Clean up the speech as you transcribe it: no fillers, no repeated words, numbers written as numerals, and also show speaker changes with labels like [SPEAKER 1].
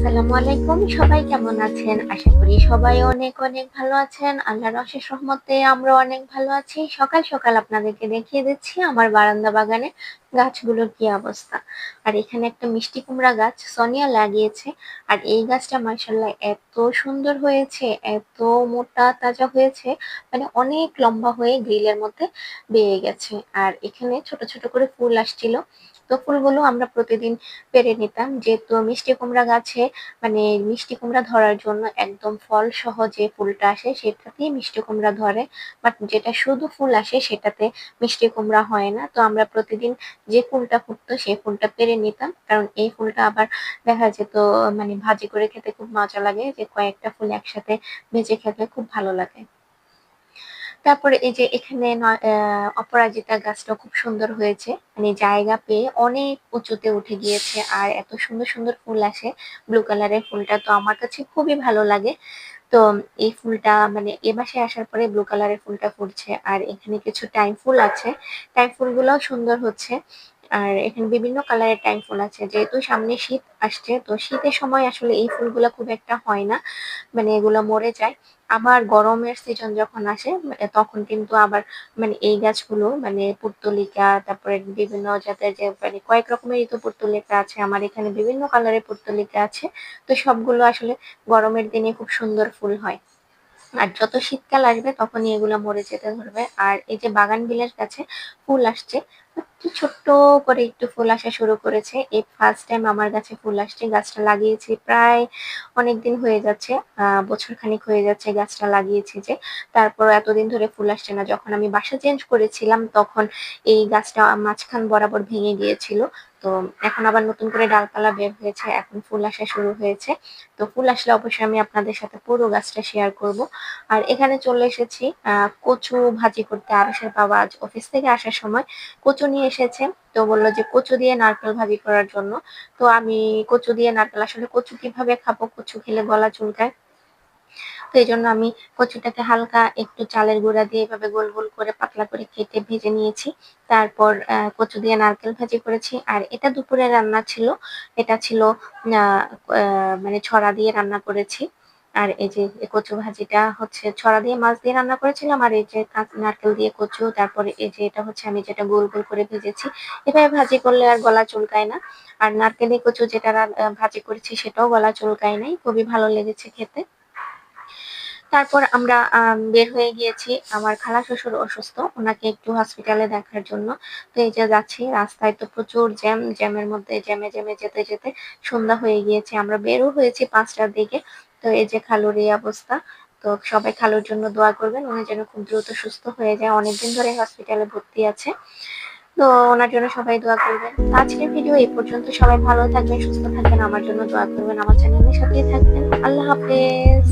[SPEAKER 1] আসসালামু আলাইকুম। সবাই কেমন আছেন? আশা করি সবাই অনেক অনেক ভালো আছেন। আল্লাহর অশেষ রহমতে আমরা অনেক ভালো আছি। সকাল সকাল আপনাদেরকে দেখিয়ে দিচ্ছি আমার বারান্দা বাগানে গাছগুলোর কি অবস্থা। আর এখানে একটা মিষ্টি কুমড়া গাছ সোনিয়া লাগিয়েছে। আর এই গাছটা মাশাআল্লাহ এত সুন্দর হয়েছে, এত মোটা তাজা হয়েছে, মানে অনেক লম্বা হয়ে গ্রিলের মধ্যে বেয়ে গেছে। আর এখানে ছোট ছোট করে ফুল আসছিল। তো ফুলগুলো আমরা প্রতিদিন পেরে নিতাম, যেহেতু মিষ্টি কুমড়া গাছে মানে মিষ্টি কুমড়া ধরার জন্য একদম ফল সহ যে ফুলটা আসে সেটাতেই মিষ্টি কুমড়া ধরে, বাট যেটা শুধু ফুল আসে সেটাতে মিষ্টি কুমড়া হয় না। তো আমরা প্রতিদিন যে ফুলটা ফুটতো সেই ফুলটা পেরে নিতাম, কারণ এই ফুলটা আবার দেখা যেত মানে ভাজি করে খেতে খুব মজা লাগে, যে কয়েকটা ফুল একসাথে ভেজে খেতে খুব ভালো লাগে। তারপরে এই যে এখানে অপরাজিতা গাছটা খুব সুন্দর হয়েছে, মানে জায়গা পেয়ে অনেক উঁচুতে উঠে গিয়েছে আর এত সুন্দর সুন্দর ফুল আসে। ব্লু কালারের ফুলটা তো আমার কাছে খুবই ভালো লাগে। তো এই ফুলটা মানে এ বাসায় আসার পরে ব্লু কালারের ফুলটা ফুটছে। আর এখানে কিছু টাইম ফুল আছে, টাইম ফুলগুলোও সুন্দর হচ্ছে। আর এখানে বিভিন্ন কালারের টাইম ফুল আছে, যেহেতু সামনে শীত আসছে তো শীতের সময় আসলে এই ফুলগুলো খুব একটা হয় না, মানে এগুলো মরে যায়। আবার গরমের সিজন যখন আসে তখন কিন্তু আবার মানে এই গাছগুলো মানে পুর্তলিকা, তারপরে বিভিন্ন জাতের যে মানে কয়েক রকমেরই তো পুর্তলিকা আছে, আমার এখানে বিভিন্ন কালারের পুর্তলিকা আছে। তো সবগুলো আসলে গরমের দিনে খুব সুন্দর ফুল হয়। আর যত শীতকাল আসবে তখনই এগুলো মরে যেতে ধরবে। আর এই যে বাগান বিলাস গাছে ফুল আসছে, একটু ছোট্ট করে একটু ফুল আসা শুরু করেছে। এই ফার্স্ট টাইম আমার গাছে ফুল আসছে। গাছটা লাগিয়েছি প্রায় অনেকদিন হয়ে যাচ্ছে, বছর খানিক হয়ে যাচ্ছে গাছটা লাগিয়েছি যে। তারপর এতদিন ধরে ফুল আসছে না। যখন আমি বাসা চেঞ্জ করেছিলাম তখন এই গাছটা মাঝখান বরাবর ভেঙে গিয়েছিল। তো এখন আবার নতুন করে ডালপালা বের হয়েছে, এখন ফুল আসা শুরু হয়েছে। তো ফুল আসলে অবশ্যই আমি আপনাদের সাথে পুরো গাছটা শেয়ার করব। আর এখানে চলে এসেছি কচু ভাজি করতে। আরশের বাবা আজ অফিস থেকে আসার সময় কচু নিয়ে এসেছে। তো বললো যে কচু দিয়ে নারকেল ভাজি করার জন্য। তো আমি কচু দিয়ে নারকেল, আসলে কচু কিভাবে খাবো, কচু খেলে গলা চুলকায়। তো এই জন্য আমি কচুটাকে হালকা একটু চালের গুঁড়া দিয়ে এভাবে গোল গোল করে পাতলা করে কেটে ভেজে নিয়েছি। তারপর কচু দিয়ে নারকেল ভাজি করেছি। আর এটা দুপুরে রান্না ছিল, এটা ছিল মানে ছড়া দিয়ে রান্না করেছি। আর এই যে কচু ভাজিটা হচ্ছে ছড়া দিয়ে মাছ দিয়ে রান্না করেছিলাম, আর এই যে নারকেল দিয়ে কচু, তারপরে এই যে এটা হচ্ছে আমি যেটা গোল গোল করে ভেজেছি। এভাবে ভাজি করলে আর গলা চুলকায় না। আর নারকেলি কচু যেটা ভাজি করেছি সেটাও গলা চুলকায় নাই, খুবই ভালো লেগেছে খেতে। তারপর আমরা বের হয়ে গিয়েছি। আমার খালা শ্বশুর অসুস্থ, ওনাকে একটু হসপিটালে দেখার জন্য। তো এই যে যাচ্ছি, রাস্তায় তো প্রচুর জ্যাম, জ্যামের মধ্যে জ্যামে জ্যামে যেতে যেতে সন্ধ্যা হয়ে গিয়েছে। আমরা বেরও হয়েছি 5টার দিকে। তো এই যে খালুর এই অবস্থা। তো সবাই খালুর জন্য দোয়া করবেন, উনি যেন খুব দ্রুত সুস্থ হয়ে যায়, অনেকদিন ধরে হসপিটালে ভর্তি আছে। তো ওনার জন্য সবাই দোয়া করবেন। তো আজকের ভিডিও এই পর্যন্ত। সবাই ভালো থাকবেন, সুস্থ থাকবেন, আমার জন্য দোয়া করবেন, আমার চ্যানেলের সাথেই থাকবেন। আল্লাহ হাফেজ।